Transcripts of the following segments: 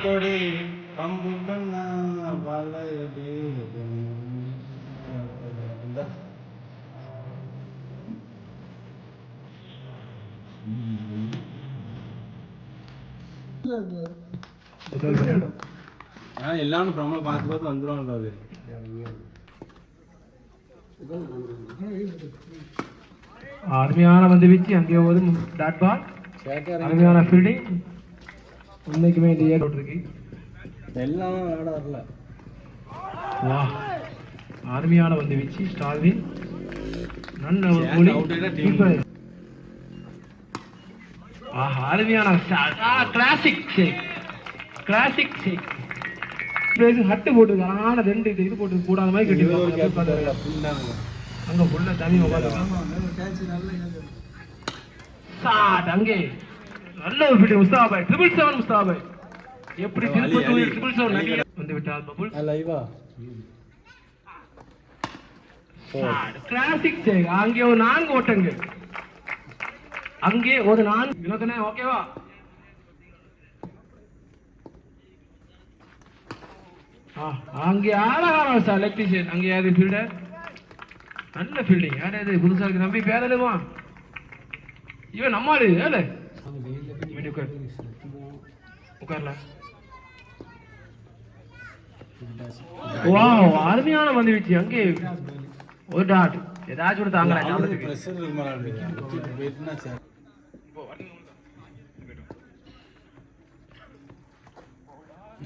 கொடி கம்பு பண்ணா வளையடி எல்லாரும் பிரம்ம பார்த்து பார்த்து வந்துடும் அது. அருமையான வந்து வீச்சு அங்கே ஒரு டாட் பால், அருமையான ஃபீல்டிங். உண்மைக்குமே இந்த ஏர் இருக்கு எல்லாம் விளையாட வரல. வா, அருமையான வந்து வீச்சு ஸ்டார்வின். நல்ல ஒரு கோலி. ஆஹா, அருமையான கிளாசிக் ஷேக், கிளாசிக் ஷேக். ஹட்டு போட்டுருக்காங்க. ஆனா ரெண்டு இது போட்டு கூடாத மாதிரி கட்டி அங்க ஃபுல்லா தண்ணி அங்கே நல்ல ஒரு ஃபீல்டிங் முஸ்தாபாய். 777 முஸ்தாபாய். எப்படி திருப்பி 777 வந்து விட்டால் பபுல் லைவா கிளாசிக் ஷேக். அங்கே ஒரு 4 ஓட்டங்கள், அங்கே ஒரு 4 வினோதனே. ஓகேவா? அங்கே அழகான சார் லெக் பீஸ். அங்கே யாரு ஃபீல்டர்? நல்ல ஃபீல்டிங். யாராவது புதுசா இருக்கு நம்பி பேரலுமா? இவன் நம்மாடு ஏல உட்கார்ல. வாவ், அருமையான வந்து வீச்சு. அங்கே ஒரு டாட் ஏதாச்சும் ஒரு தாங்கல.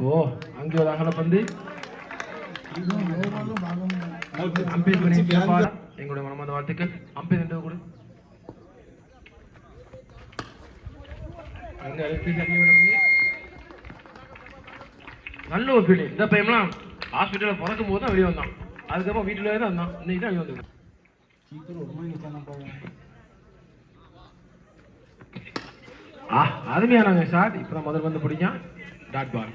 ஓ, அங்கே ஒரு அகல பந்து. அம்பேர் பண்ணி எங்களுடைய மனமார்ந்த வாழ்த்துக்கள். அம்பேர் என்று கூட நல்ல ஒரு ஃபீல்டிங். இந்த பையன்லாம் ஹாஸ்பிட்டலில் பிறக்கும் போது தான் வெளியே வந்தான். அதுக்கப்புறம் வீட்டில் தான் இருந்தான். இன்னைக்கு தான் வெளியே வந்து அருமையானாங்க ஷாட். இப்போ தான் முதல் வந்து பிடிக்கும் டாட் பால்.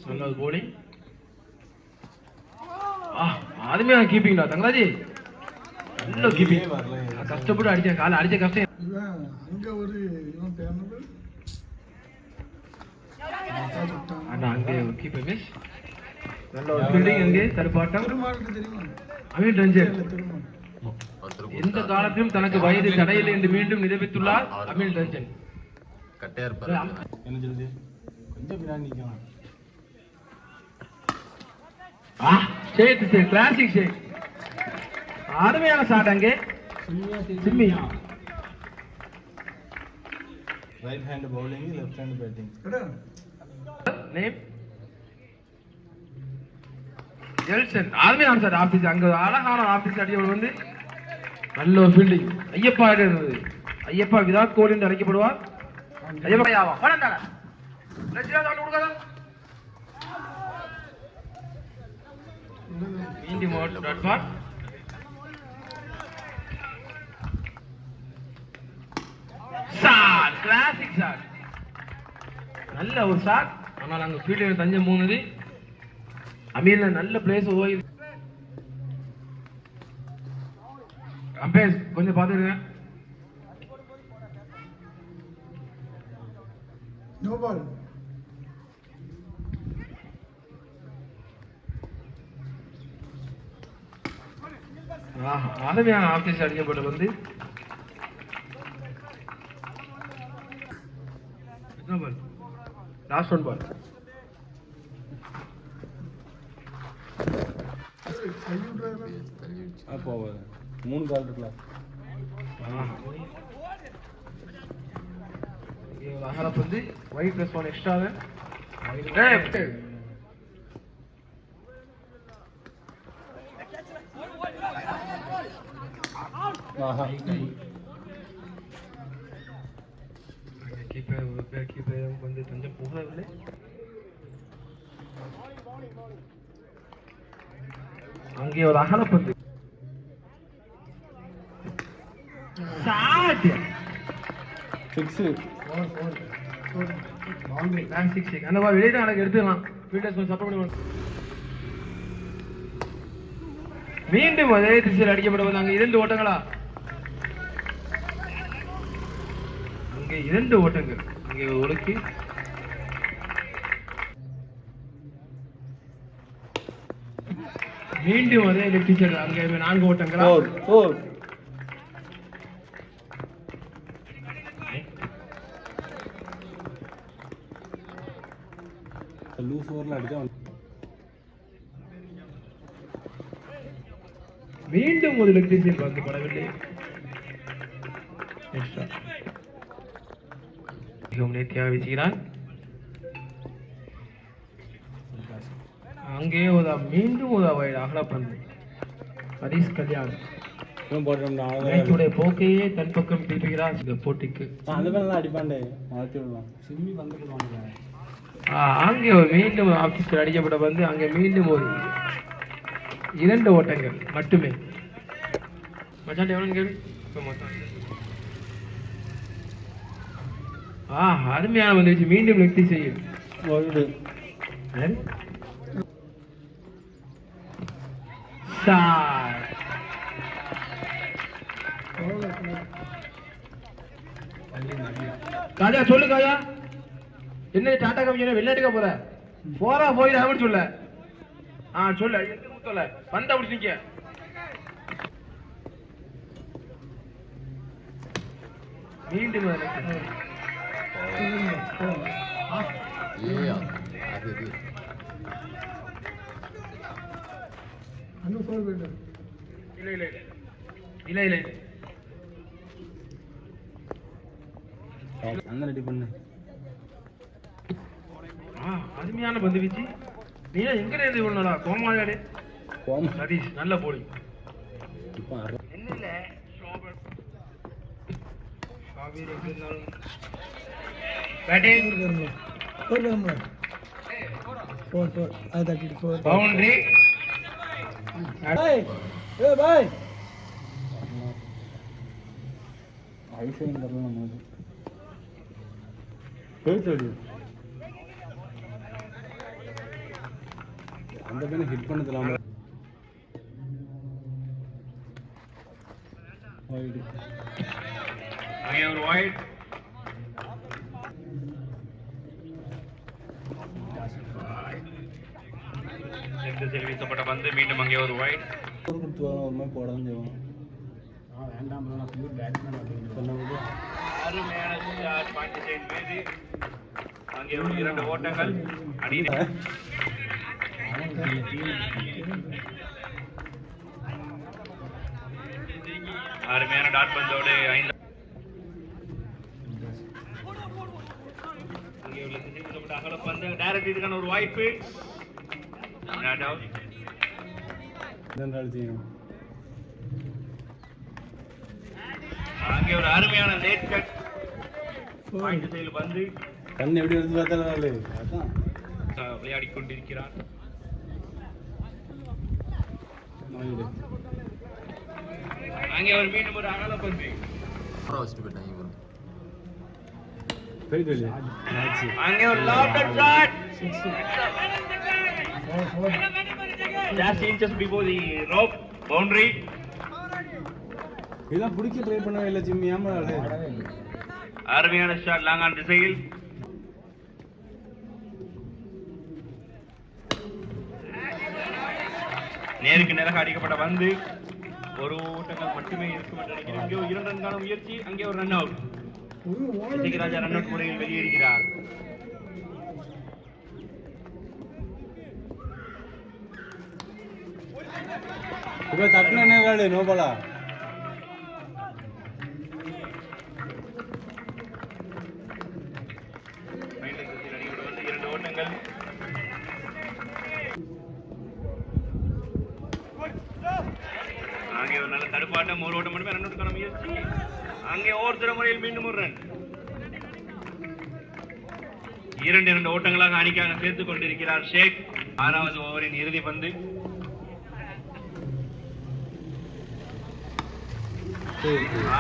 நல்ல போலிங். அருமையான கீப்பிங்டா தங்கராஜி. நல்ல கீப்பிங். கஷ்டப்பட்டு அடிச்சேன், காலை அடிச்ச கஷ்டம். அங்கே ஒரு கீப்பர் மிஸ். நல்ல ஒரு ஃபீல்டிங். அங்கே தடுப்பாட்டம். அமீர் ரஞ்சன் எந்த காலத்திலும் தனக்கு வயது தடையில்லை என்று மீண்டும் நிரூபித்துள்ளார் அமீர் ரஞ்சன். என்ன சொல்லுது? கொஞ்சம் பின்னாடி நிற்கலாம். கிளாசிக் ஷேக். அருமையான ஷாட். அங்கே சிம்மி. Right hand bowling, left hand batting. Name Jelson. அருமையான ஷாட். ஆபீஸ் அங்க அழகான ஆபீஸ் அடியோடு வந்து நல்ல ஒரு ஃபீல்டிங். ஐயப்பா இருந்தது. ஐயப்பா விராட் கோலி என்று அழைக்கப்படுவார். ஐயப்பா யாவா பணந்தாடா லட்சியா கொடுக்காத. மீண்டும் ஒரு dot ball. Shot, classic shot. நல்ல ஒரு ஷாட். ஆனால் அங்க ஃபீல்டர் தஞ்சம் போனது. அமீர்ல நல்ல பிளேஸ் ஓய். அம்பேர் கொஞ்சம் பாத்துருங்க. No ball. அருமையான ஆபீஸ் அடிக்கப்பட்டு வந்து லாஸ்ட் ஒன் பால். அப்போ 3 பால் இருக்குல்ல. அகலப் வந்து ஒயிட் பிளஸ் 1 எக்ஸ்ட்ரா. வந்து கொஞ்சம் போகவில்லை. அங்கே ஒரு அகலப்பந்து. மீண்டும் அதே திசையில் அடிக்கப்படுவது. அங்க 2 ஓட்டங்களா? அங்கே 2 ஓட்டங்கள் அங்கே ஒடுக்கி மீண்டும் அதே லெப்ட் அங்கே 4 ஓட்டங்களா லூஸ் ஓவர்ல அடிச்சா மீண்டும் ஒரு லெக்டிஷன் வந்து படவில்லை. மிகவும் நேர்த்தியாக வீசுகிறான். அங்கே மீண்டும் ஒரு அகலப்பந்து ஹரிஷ் கல்யாண் மேட்சுடைய போக்கையே தன் பக்கம் திருப்புகிறார். இந்த போட்டிக்கு அந்த மாதிரி அடிப்பாண்டே மாற்றி விடலாம் சிம்மி வந்துடுவாங்க. அங்கே மீண்டும் ஆபீஸில் அடிக்கப்பட வந்து அங்கே மீண்டும் ஒரு 2 ஓட்டங்கள் மட்டுமே. மச்சான் எவ்வளவு கேள்வி அருமையான வந்துச்சு. மீண்டும் லெக்டி செய்யும் காஜா சொல்லு காஜா என்ன டாடா கம்பெனி வெளிநாட்டுக்க போற போய் அப்படின்னு சொல்ல சொல்ல சொல்ல வந்த அப்படி நிக்க மீண்டும் இல்ல அந்த ரெடி பண்ணு. அருமையான பந்து வீச்சு. நீ எங்க இருந்து இவ்வளோ கோமாளே சதீஷ் நல்ல போலிங். பவுண்டரி அந்த பேனை ஹிட் பண்ணதுலாம் ஒரு வைட். வீசப்பட்ட பந்து மீண்டும் அங்கே ஒரு வைட். போடாதான் செய்வோம். வேண்டாம் அங்கே ஒரு 2 ஓட்டங்கள் அடி. அருமையான டாட் பந்தோடு 5 அகலப்பந்து டைரக்ட் இதுக்கான ஒரு வாய்ப்பு. அங்கே ஒரு அருமையான லேட் கட் பாயிண்ட் சைடில் வந்து கண் எப்படி வந்து பார்த்தாலே விளையாடி கொண்டிருக்கிறார். அங்கே ஒரு மீண்டும் ஒரு அகலப்பந்து அங்கே ஒரு லாப்டட் shot just inches before the rope boundary. இதெல்லாம் புடிக்க ட்ரை பண்ணவே இல்ல ஜிம்மி. ஆமா அருமையான ஷாட் லாங் ஆன் திசையில். நேருக்கு நேராக அடிக்கப்பட்ட பந்து ஒரு ஓட்டங்கள் மட்டுமே இருக்கும் என்று நினைக்கிறேன். இங்கே 2 ரன்கான முயற்சி. அங்கே ஒரு ரன் அவுட். ராஜா ரன் அவுட் முறையில் வெளியேறுகிறார். இப்ப தட்டுன என்ன காடு நோபாலா அங்கே ஒரு நல்ல தடுப்பாட்டம். ஒரு ஓட்டம் மட்டுமே ரன் அவுட் காண முயற்சி. அங்கே ஓவர் முறையில் மீண்டும் ஒரு ரன். 2 ஓட்டங்களாக அணிக்காக சேர்த்துக் கொண்டிருக்கிறார் ஷேக். 6வது ஓவரின் இறுதி பந்து.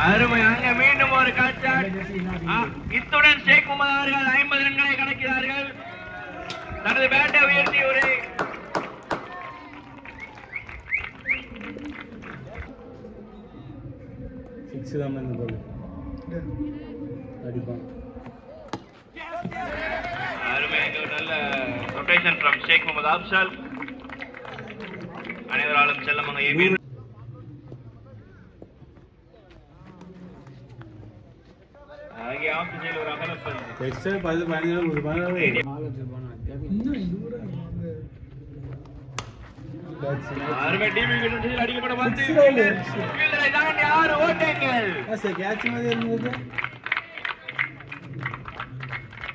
அருமை. அங்கே மீண்டும் ஒரு காட்சாட். இத்துடன் ஷேக் முகமது அவர்கள் 50 ரன்களை கணக்கிறார்கள். தனது பேட்டை உயர்த்தி ஒரு அடிப்பான். அருமையாக ஒரு நல்ல ரொட்டேஷன் ஃப்ரம் ஷேக் முகமது அப்சல். அனைவராலும் செல்லமாக ஏபி ஆகிய ஆஃப் திசையில் ஒரு அகலப்பந்து. எக்ஸ்ட்ரா 10-15 அருமை டிவி திசையில் அடிக்கப்பட வந்து ஃபீல்டரை தாண்டி 6 ஓட்டங்கள். கேட்ச் மாதிரி இருந்தது.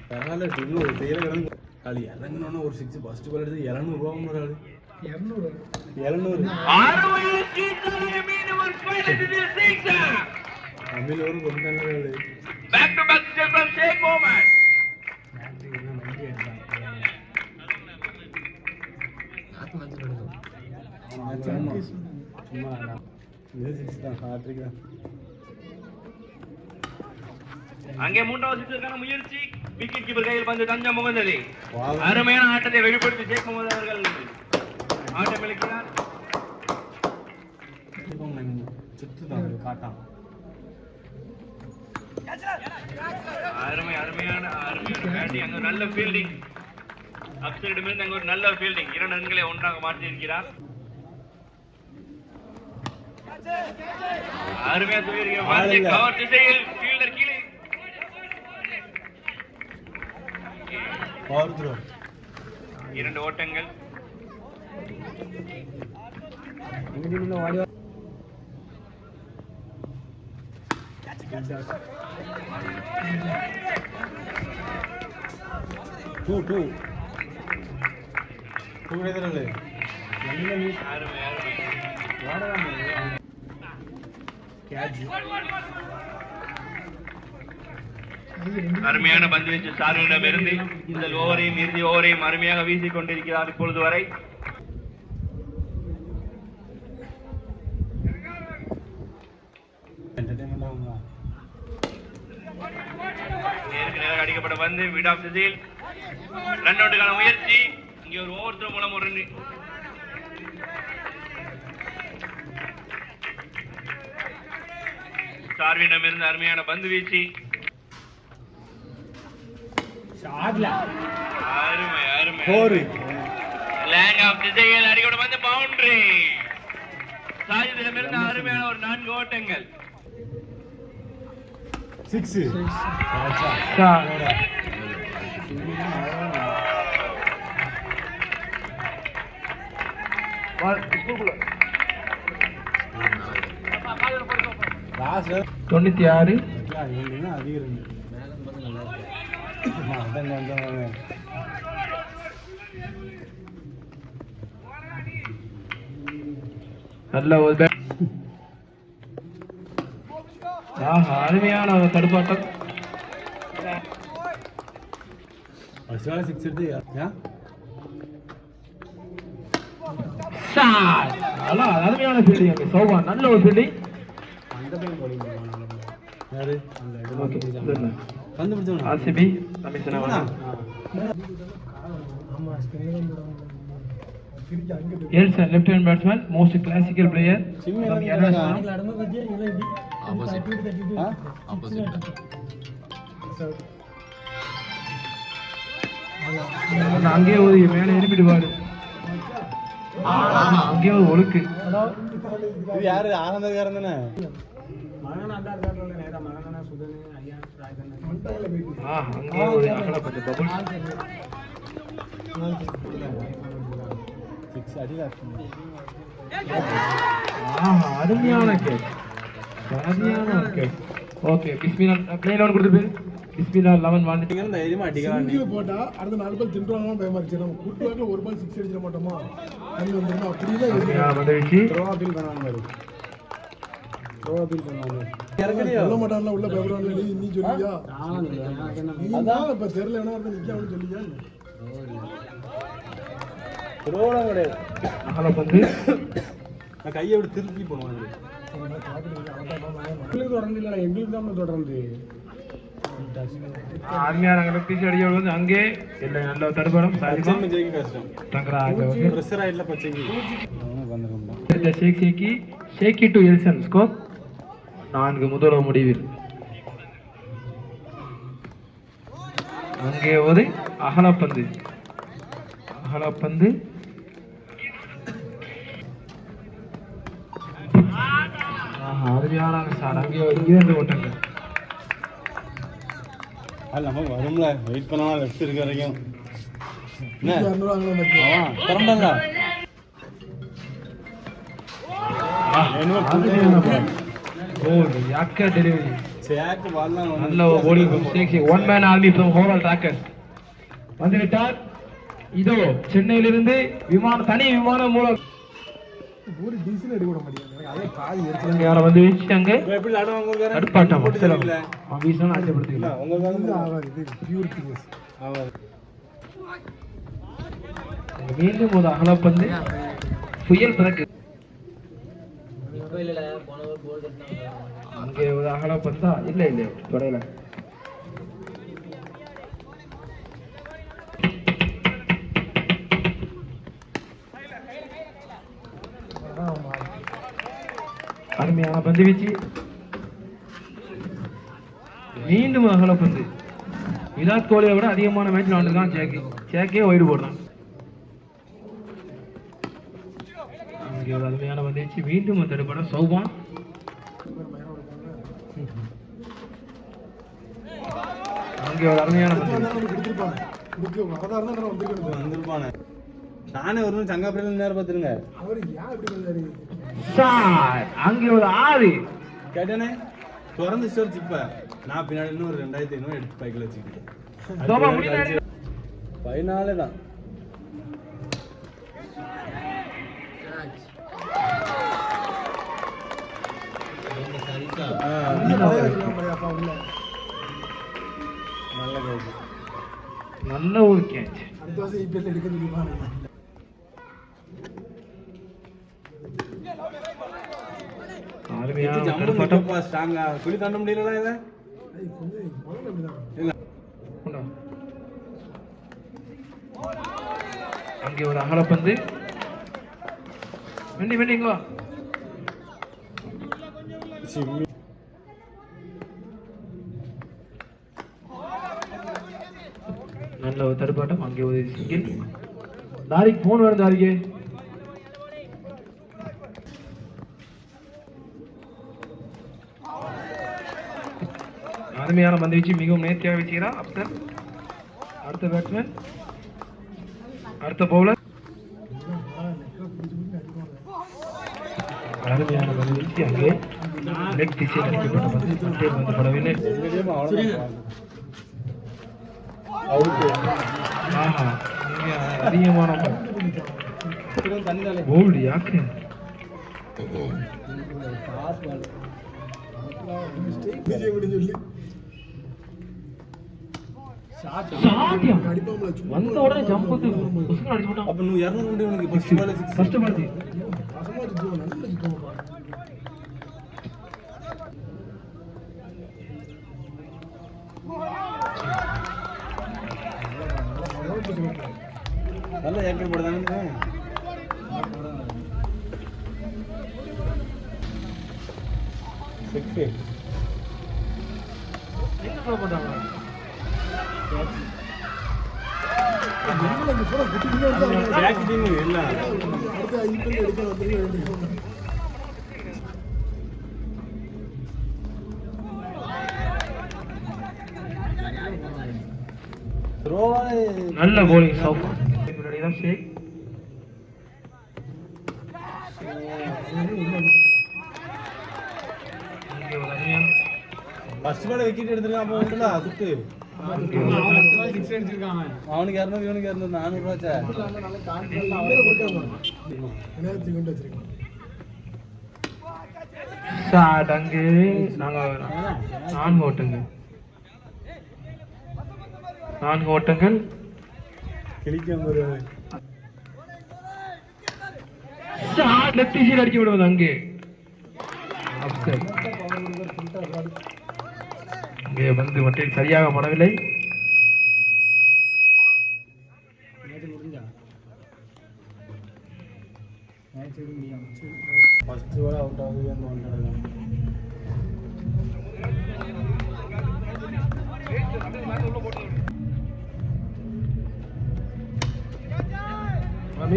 பரவாயில்ல டில்லு ஒரு தையில கிடந்து காலி இறங்கினோன்னா ஒரு 6 ஃபர்ஸ்ட் பால் எடுத்து 700 ரூபா ஒரு 700 அமில் ஒரு கொண்டாங்க. Back to back step from Shaik Mohammed. சும்மா மியூசிக் தான் ஹாட்ரிக் தான். அங்கே மூன்றாவது சிக்ஸருக்கான முயற்சி. விக்கெட் கீப்பர் கையில் பந்து தஞ்சம் முகந்தது. அருமையான ஆட்டத்தை வெளிப்படுத்தி ஷேக் முகமது அவர்கள் ஆட்டம் இழக்கிறார். காட்டான் அருமையான பேட்டிங். அங்க நல்ல ஃபீல்டிங். அப்சைடிடமிருந்து அங்க ஒரு நல்ல ஃபீல்டிங். 2 ரன்களை ஒன்றாக மாற்றி இருக்கிறார். அருமையா சொல்லியிருக்கிறார். கவர் திசையில் ஃபீல்டர் கீழே. Power throw. 2 ஓட்டங்கள். அருமையான பந்து வீச்சு சார்விடம் இருந்து முதல் ஓவரையும் இறுதி ஓவரையும் அருமையாக வீசிக் கொண்டிருக்கிறார் இப்பொழுது வரை. நேருக்கு நேராக அடிக்கப்பட்ட பந்து விட் ஆஃப் திசையில் ரன் அவுட்டுக்கான முயற்சி. இங்கே ஒரு ஓவர் த்ரோ மூலம் ஒரு சார்விடம் இருந்து அருமையான பந்து வீச்சு. அருமை லேண்ட் ஆஃப் திசையில் அடிக்கப்பட்ட பந்து பவுண்டரி. சாஜிதிடமிருந்து அருமையான ஒரு 4 ஓட்டங்கள். 6 96 நல்ல ஒரு அருமையான தடுப்பாட்டம். அருமையான ஃபீல்டிங். சௌவான் நல்ல ஒரு fielding. RCB Yes, left-hand batsman, most classical player. அங்கே ஒரு மேலே எழுப்பிடுவாரு. அங்கே ஒரு ஒழுக்கு. இது யாரு ஆனந்தக்காரன் தானே? அங்கே ஒரு அகலப்பட்ட பபுள். அருமையான கேட்ச். ஓகே, பிஸ்மில்லா ப்ளே 11 கொடுத்து பிஸ்மில்லா 11 வாங்கிட்டீங்க. தைரியமா அடிக்கலாம். சிங்கிள் போட்டா அடுத்த 4 பால் தின்றாங்க பயமா இருக்கு. நம்ம கூட்டுவாங்க ஒரு பால் 6 அடிச்சிர மாட்டோமா? அங்க வந்துருமா? அப்படியே வந்துருச்சு. த்ரோ அப்பீல் பண்ணாங்க பாரு. த்ரோ அப்பீல் பண்ணாங்க. இறங்கலையா? சொல்ல மாட்டான்ல உள்ள பயப்படுவாங்க. நீ சொல்லியா? அதான் இப்ப தெரியலனா வந்து நிக்க அவனு சொல்லியா? த்ரோட கிடையாது. அகல பந்து நான் கையை விட்டு திருப்பி போடுவாங்க. உங்களுக்கு தொடர்ந்து இல்லை, எங்களுக்கு தான் தொடர்ந்து. அருமையான பீஸ் அடியோடு வந்து அங்கே இல்லை நல்ல தடுப்படம் ஷேக்கி டு எல்சன் ஸ்கோர் 4 முதல் முடிவில். அங்கே ஒரு அகலப்பந்து. அருமையான சார். அங்கே ஒரு 2 ஓட்டங்கள். அது நம்ம வரும்ல, வெயிட் பண்ணலாம் லெஃப்ட் இருக்க வரைக்கும். திறந்தா டெலிவரி. நல்ல bowling mistakes. One man army from Horal Trackers வந்துவிட்டார். இதோ சென்னையிலிருந்து தனி விமானம் மூலம் ஒரு டீசல் எடுக்க விட மாட்டேங்குது. அதே பாதி எடுத்து யார வந்து வீச்சு அங்க எப்படி ஆடுவாங்க தடுப்பாட்டம் இல்ல ஆபீஸ்ல ஆச்சப்படுத்திக்கல. உங்களுக்கு ஆகாது, இது பியூர் திங்ஸ் ஆகாது. மீண்டும் ஒரு அகலப்பந்து புயல் பிறகு. அங்கே ஒரு அகலப்பந்தா இல்ல தொடையில. அருமையான பந்து வீச்சு. மீண்டும் அகலப்பந்து. விராட் கோலியை விட அதிகமான மேட்ச் விளாண்டுருக்கான் சேக்கே ஒயிடு போடுறான். அங்கே ஒரு அருமையான பந்து வீச்சு. மீண்டும் தடுப்பட சௌபான். அங்கே ஒரு அருமையான பந்து. நானே ஒரு சங்காபுரியில நேரம் பார்த்துருங்க. அங்கே ஒரு 6 கேட்டேனே திறந்து ஸ்டோர் சிப்ப நான் பின்னாடி இன்னும் ஒரு 2500 எடுத்து பைக்கில் வச்சுக்கிட்டேன். 14 தான். நல்ல ஒரு கேட்ச். அங்கே ஒரு அகலப்பந்து. வேண்டிங்களா நல்ல ஒரு தடுப்பாட்டம். அங்கே ஒரு சிங்கிள். தாரிக் போன் வருது. தாரிக்கு அருமையான பந்து வீச்சு. மிகவும் நேர்த்தியாக வீச்சுகிறார் அப்சர். அடுத்த பேட்ஸ்மேன், அடுத்த பவுலர். அருமையான பந்து வீச்சு. அங்கே லெக் திசையில் அடிக்கப்பட்ட பந்து படவில்லை. அதிகமான போல்டு யாக்கு. வந்த உடனே ஜம்ப் அடிச்சு போட்டான். அப்ப 200 உனக்கு ஃபர்ஸ்ட் பால் 6. நல்ல ஏக்கர் போடுதானே. என்ன சொல்ல போட்டாங்க? நல்ல bowling சௌபா. ஷேக் ஃபர்ஸ்ட் பால் விக்கெட் எடுத்துருக்கான். அப்போ வந்துல அதுக்கு அவனுக்கு 200 இவனுக்கு 200 400 ரூபாச்சா. ஷாட். அங்கே நாங்க 4 ஓட்டங்கள். 4 ஓட்டங்கள். கிளிக்காம ஒரு ஷாட் லெஃப்ட் சைடு அடிச்சு விடுவது. அங்கே அப்சர். அங்கே வந்து மட்டில் சரியாக படவில்லை. ஃபர்ஸ்ட் பால் அவுட் ஆகுது. அந்த 1 ரன்.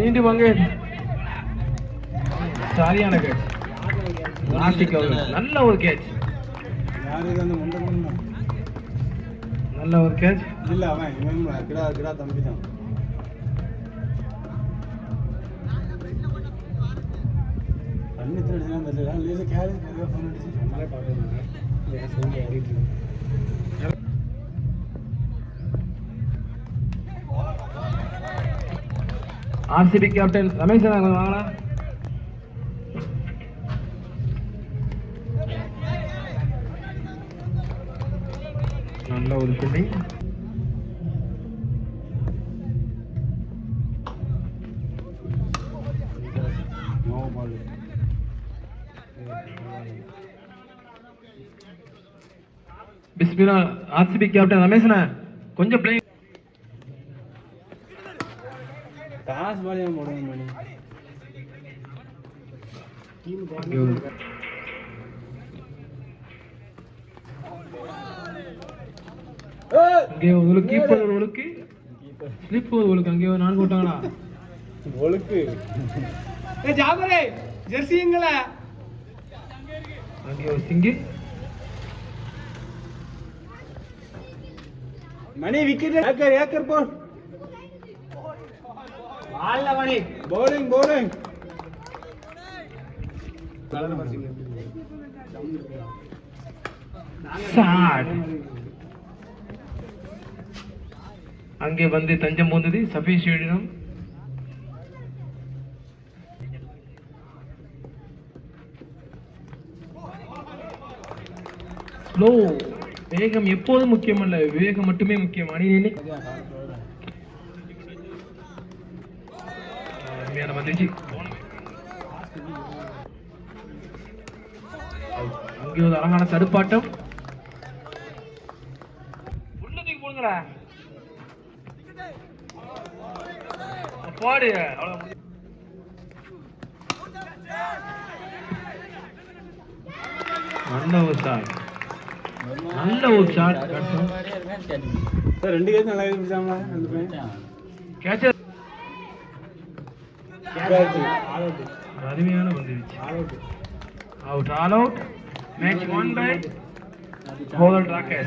மீண்டும் அங்கே சரியான கேட்ச். நாஸ்டிக் நல்ல ஒரு கேட்ச். யாரு இது அந்த முண்டை முண்டை? நல்ல ஒரு கேட்ச். இல்ல அவன் இவன் கிடா தம்பி தான். அன்னித்துல தான் தெரியல. லேசா கேரி ஃபோன் அடிச்சு நம்மளே பாக்குறாங்க. வேற சொல்லி ஏறிட்டு. ஆர்சிபி கேப்டன் ரமேஷ் கொஞ்சம் வாங்கடா. நல்ல ஒரு ஃபீல்டிங். No ball. பிஸ்மில்லா. ஆர்சிபி கேப்டன் ரமேஷ்னா கொஞ்சம் பிளே. டாஸ் பாலியா போடுங்க மணி. அங்கே ஒரு கீப்பர் ஒரு ஒழுக்கு ஸ்லிப் ஒரு ஒழுக்கு. அங்கே ஒரு 4 போட்டாங்களா ஒழுக்கு. ஜாபரே ஜெர்சிங்கள. அங்கே ஒரு சிங்கிள். மணி விக்கெட். ஏக்கர் போல். ஆல்ல மணி. bowling. ஷாட். அங்கே வந்து தஞ்சம் போந்தது சஃபிஷியன்ட். ஸ்லோ. வேகம் எப்போதும் முக்கியமல்ல, விவேகம் மட்டுமே முக்கியம். அணியிலே வந்துச்சு. அங்கே ஒரு அழகான தடுப்பாட்டம். உள்ளதுக்கு போடுங்களா பாடு. நல்ல ஒரு ஷாட். நல்ல ஒரு ஷாட். சார் 2 கேட்ச் நல்லா இருந்துச்சாமா அந்த பையன். Catcher out. அருமையான வந்துருச்சு. Out. All out. Match 1 by Bowler Rakesh.